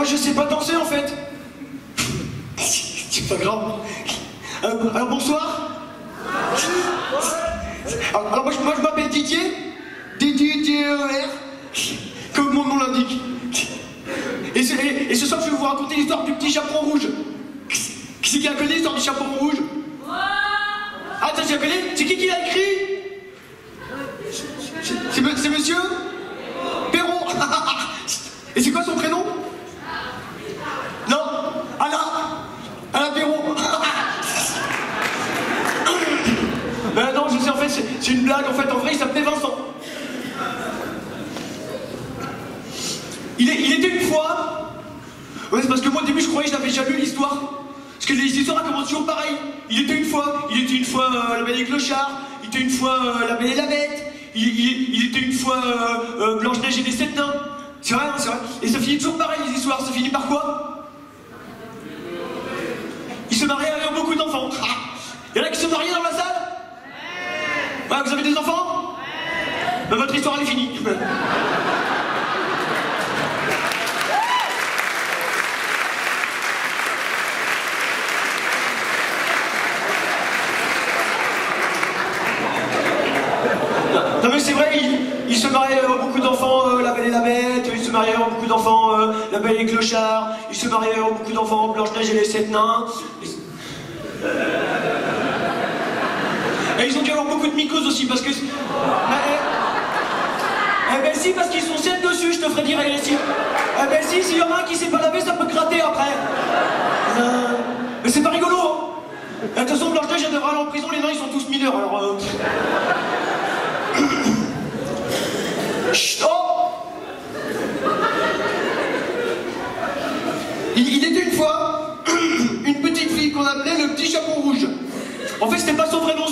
moi je sais pas danser en fait. C'est pas grave. Alors bonsoir. Alors moi je m'appelle Didier. Didier-R. Comme mon nom l'indique. Et ce soir je vais vous raconter l'histoire du petit chaperon rouge. Qui c'est qui a connu l'histoire du chaperon rouge? Ah t'as déjà connu? C'est qui l'a écrit? C'est monsieur Perrault. Et c'est quoi son prénom? Non, Alain Perrault. Non, je sais, en fait, c'est une blague. En fait, en vrai, il s'appelait Vincent. Il était une fois... Ouais, c'est parce que moi, au début, je croyais que je n'avais jamais lu l'histoire. Parce que les histoires, elles commencent toujours pareil. Il était une fois La Belle et le Clochard. Il était une fois La Belle et la Bête. Il était une fois Blanche-Neige et les 7 nains. C'est vrai, hein, c'est vrai. Et ça finit toujours pareil, les histoires. Ça finit par quoi? Ils se marient avec beaucoup d'enfants. Il y en a qui se marient dans la salle? Ouais, vous avez des enfants? Ben, votre histoire, elle est finie. Non mais c'est vrai, il se mariait avec beaucoup d'enfants, La Belle et la Bête, il se mariait avec beaucoup d'enfants, La Belle et le Clochard, il se mariait avec beaucoup d'enfants, Blanche-Neige et les 7 nains. Et ils ont dû avoir beaucoup de mycoses aussi, parce que... Eh ben si, parce qu'ils sont 7 dessus, je te ferai dire, eh ben si, s'il y en a un qui s'est pas lavé, ça peut gratter après. Mais c'est pas rigolo, hein. De toute façon, Blanche-Neige, elle devra aller en prison, les nains, ils sont tous mineurs, alors... Chut, oh. Il était une fois une petite fille qu'on appelait le petit chaperon rouge. En fait, c'était pas son vrai nom,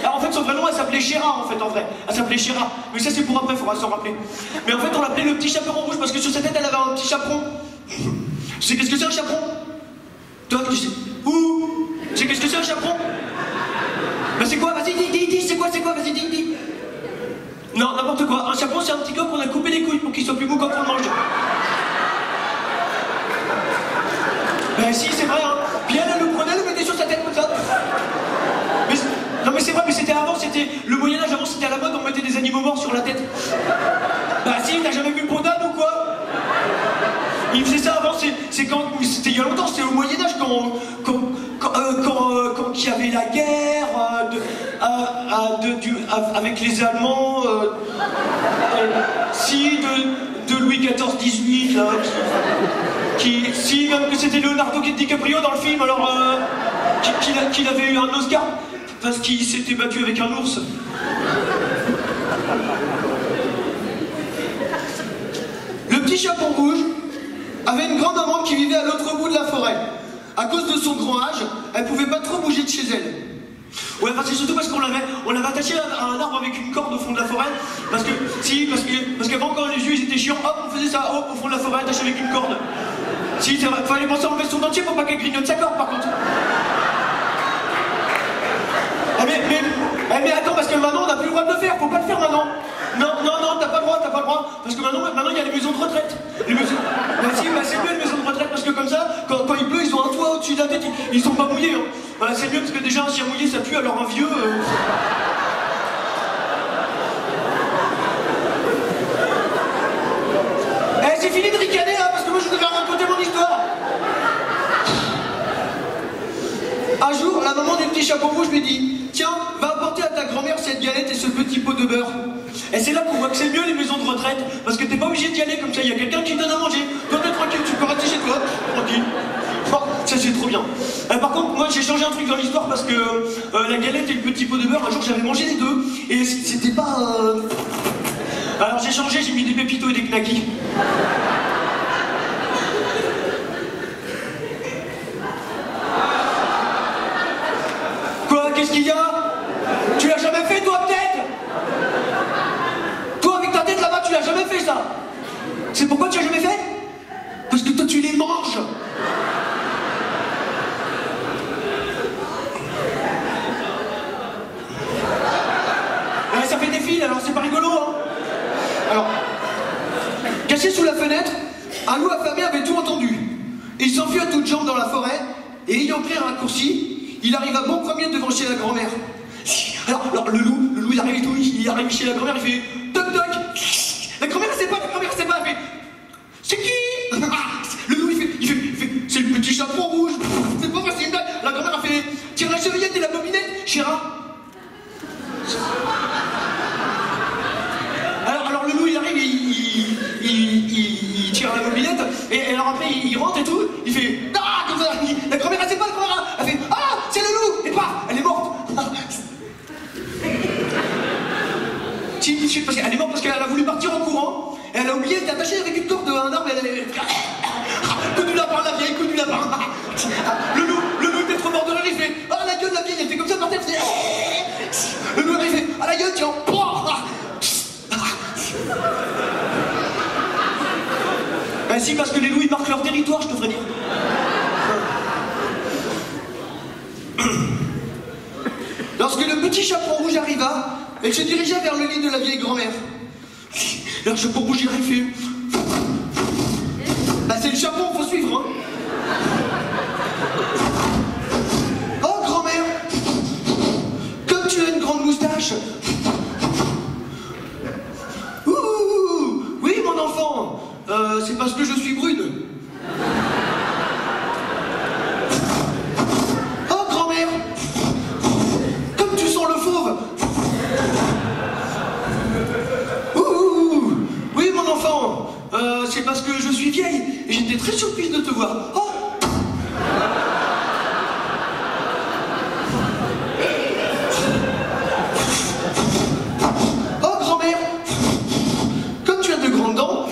Alors, en fait, son vrai nom, elle s'appelait Chéra, en fait, en vrai. Elle s'appelait Chéra. Mais ça, c'est pour après, faudra s'en rappeler. Mais en fait, on l'appelait le petit chaperon rouge parce que sur sa tête, elle avait un petit chaperon. Tu sais qu'est-ce que c'est un chaperon? Toi, tu sais. Ouh. Tu sais qu'est-ce que c'est un chaperon? Bah, c'est quoi? Vas-y, dis, c'est quoi? Vas-y, dis. Non, n'importe quoi. Un chaperon, c'est un petit gars qu'on a coupé les couilles pour qu'il soit plus mou quand on le mange. Ben si, c'est vrai, hein. Puis elle le prenait, elle le mettait sur sa tête comme ça. Non mais c'est vrai, mais c'était avant, c'était... Le Moyen-Âge, avant, c'était à la mode, on mettait des animaux morts sur la tête. Bah si, t'as jamais vu Pondane ou quoi? Il faisait ça avant, c'est quand... C'était il y a longtemps, c'était au Moyen-Âge, quand il y avait la guerre avec les Allemands, de Louis XIV-XVIII, là, si même que c'était Leonardo DiCaprio dans le film, alors qu'il avait eu un Oscar parce qu'il s'était battu avec un ours. Le petit chaperon rouge avait une grande amante qui vivait à l'autre bout de la forêt. À cause de son grand âge, elle pouvait pas trop bouger de chez elle. Ouais, enfin, c'est surtout parce qu'on l'avait attaché à un arbre avec une corde au fond de la forêt. Parce qu'avant, quand les yeux ils étaient chiants, hop, on faisait ça, hop, au fond de la forêt, attaché avec une corde. Si, c'est vrai, fallait penser à enlever son dentier pour pas qu'elle grignote sa corde, par contre. Mais attends, parce que maintenant, on n'a plus le droit de le faire, faut pas le faire maintenant. Non, t'as pas le droit. Parce que maintenant, il y a les maisons de retraite. Les maisons... Bah si, bah c'est mieux les maisons de retraite, parce que comme ça, quand il pleut, ils ont un toit au-dessus de la tête, ils sont pas mouillés. Hein. Voilà, c'est mieux, parce que déjà, un chien mouillé, ça pue, alors un vieux... Eh, c'est fini de ricaner, hein, parce que moi, je devais raconter mon histoire. Un jour, la maman du petit chapeau rouge lui dit: tiens, va apporter à ta grand-mère cette galette et ce petit pot de beurre. Et c'est là qu'on voit que c'est mieux les maisons de retraite, parce que t'es pas obligé d'y aller comme ça, il y a quelqu'un qui te donne à manger. Toi t'es tranquille, tu peux rester chez toi, tranquille. Oh, ça c'est trop bien. Par contre, moi j'ai changé un truc dans l'histoire parce que la galette et le petit pot de beurre, un jour j'avais mangé les deux, et c'était pas... Alors j'ai changé, j'ai mis des pépitos et des knackis. Quoi, qu'est-ce qu'il y a? Tu l'as jamais fait toi peut-être? Toi avec ta tête là-bas tu l'as jamais fait ça? C'est pourquoi tu l'as jamais fait? Parce que toi tu les manges. Ça fait des fils alors c'est pas rigolo hein. Alors, caché sous la fenêtre, un loup affamé avait tout entendu. s'enfuit à toutes jambes dans la forêt, et ayant pris un raccourci, il arrive à bon premier devant chez la grand-mère. Alors le loup il arrive et tout, il arrive chez la grand-mère, il fait toc toc. La grand-mère elle sait pas, elle fait c'est qui? Le loup il fait c'est le petit chaperon rouge. C'est pas facile, la grand-mère a fait tire la chevillette et la bobinette, Chéra. Alors le loup il arrive, il tire la mobilette, et alors après il rentre et tout, il fait ah comme ça, la grand-mère elle sait pas, la grand-mère elle fait ah c'est le loup, et paf, elle est morte. Parce qu'elle est morte parce qu'elle a voulu partir en courant, et elle a oublié d'être attachée avec une corde d'un arbre, et elle est coup du lapin, la vieille, coup du lapin. Le loup était trop mort de rire, il fait ah la gueule, la vieille, elle était comme ça par terre, il fait le loup il fait ah la gueule, tiens. Ben si, parce que les loups ils marquent leur territoire, je te ferais dire. Lorsque le petit chaperon rouge arriva, elle se dirigea vers le lit de la vieille grand-mère. Alors le chaperon rouge il fait bah c'est le chaperon, faut suivre, hein. Oh grand-mère, comme tu as une grande moustache. Oui mon enfant, c'est parce que je suis brune. Oh grand-mère, comme tu sens le fauve. Oui mon enfant, c'est parce que je suis vieille et j'étais très surprise de te voir. Oh. Oh grand-mère, comme tu as de grandes dents.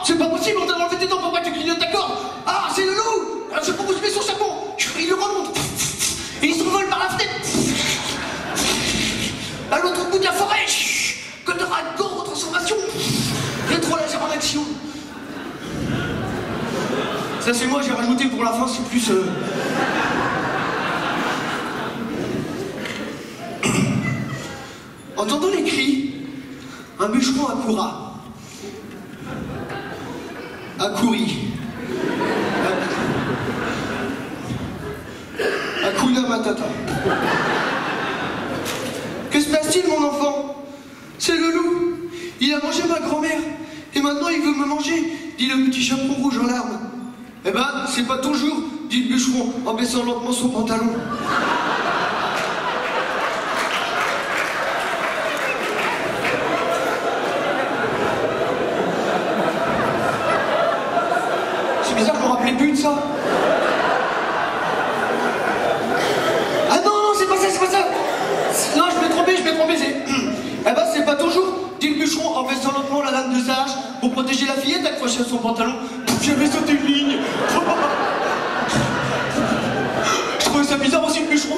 C'est pas possible, on t'a enlevé tes dents, pourquoi tu clignotes, d'accord? Ah, c'est le loup! Alors je propose de mettre son chapeau, il le remonte, et il se revole par la fenêtre, à l'autre bout de la forêt, que de raccord aux transformations, rétro légère en action. Ça c'est moi, j'ai rajouté pour la fin, c'est plus... Entendant les cris, un bûcheron accoura. Accouri. Hakuna Matata. Que se passe-t-il, mon enfant? C'est le loup. Il a mangé ma grand-mère. Et maintenant, il veut me manger, dit le petit chaperon rouge en larmes. Eh ben, c'est pas ton jour, dit le bûcheron en baissant lentement son pantalon. C'est bizarre, je me rappelais plus de ça. Ah non, c'est pas ça, c'est pas ça. Non, je m'ai trompé, c'est... Eh ben, c'est pas ton jour, dit le bûcheron en baissant lentement la lame de sa hache pour protéger la fillette accrochée à son pantalon. J'avais sauté une ligne. Je trouvais ça bizarre aussi, le bûcheron.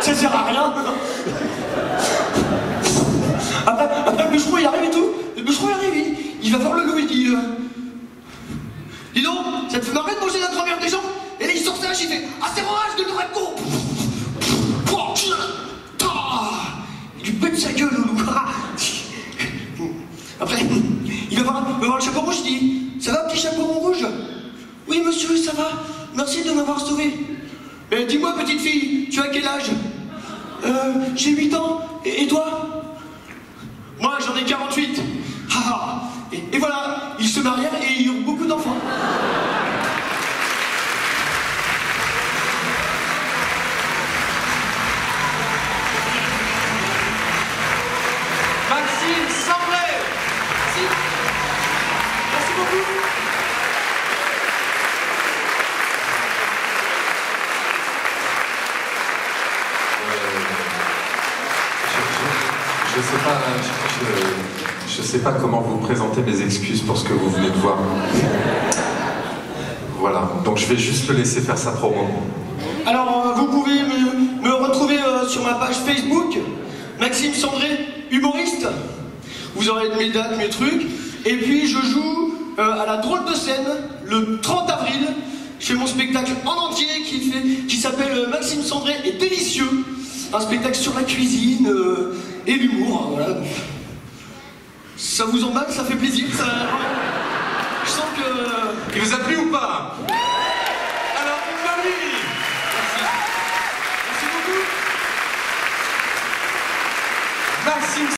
Ça sert à rien. Après le bûcheron, il arrive et tout. Le bûcheron, il arrive, il va voir le loup, il dit... Dis donc, ça te fait marrer de manger la grand-mère des gens? Et là, il sort sa hache, il fait « Ah, c'est rage de le raconter !» Il lui pète sa gueule, le loup. Après, il va voir le chaperon rouge, il dit « Ça va, petit chaperon rouge ?»« Oui, monsieur, ça va. Merci de m'avoir sauvé. » « Mais dis-moi, petite fille, tu as quel âge ?»« J'ai 8 ans. Et toi ?»« Moi, j'en ai 48. » Et voilà, ils se marièrent et ils ont beaucoup d'enfants. Maxime Sandré. Merci. Merci beaucoup. Je sais pas comment vous présenter mes excuses pour ce que vous venez de voir. Voilà, donc je vais juste le laisser faire sa promo. Alors, vous pouvez me retrouver sur ma page Facebook, Maxime Sandré, humoriste. Vous aurez mes dates, mes trucs. Et puis, je joue à la Drôle de Scène le 30 avril. Je fais mon spectacle en entier qui s'appelle Maxime Sandré est délicieux. Un spectacle sur la cuisine et l'humour, voilà. Ça vous emballe, ça fait plaisir, ça... sens que... Il vous a plu ou pas?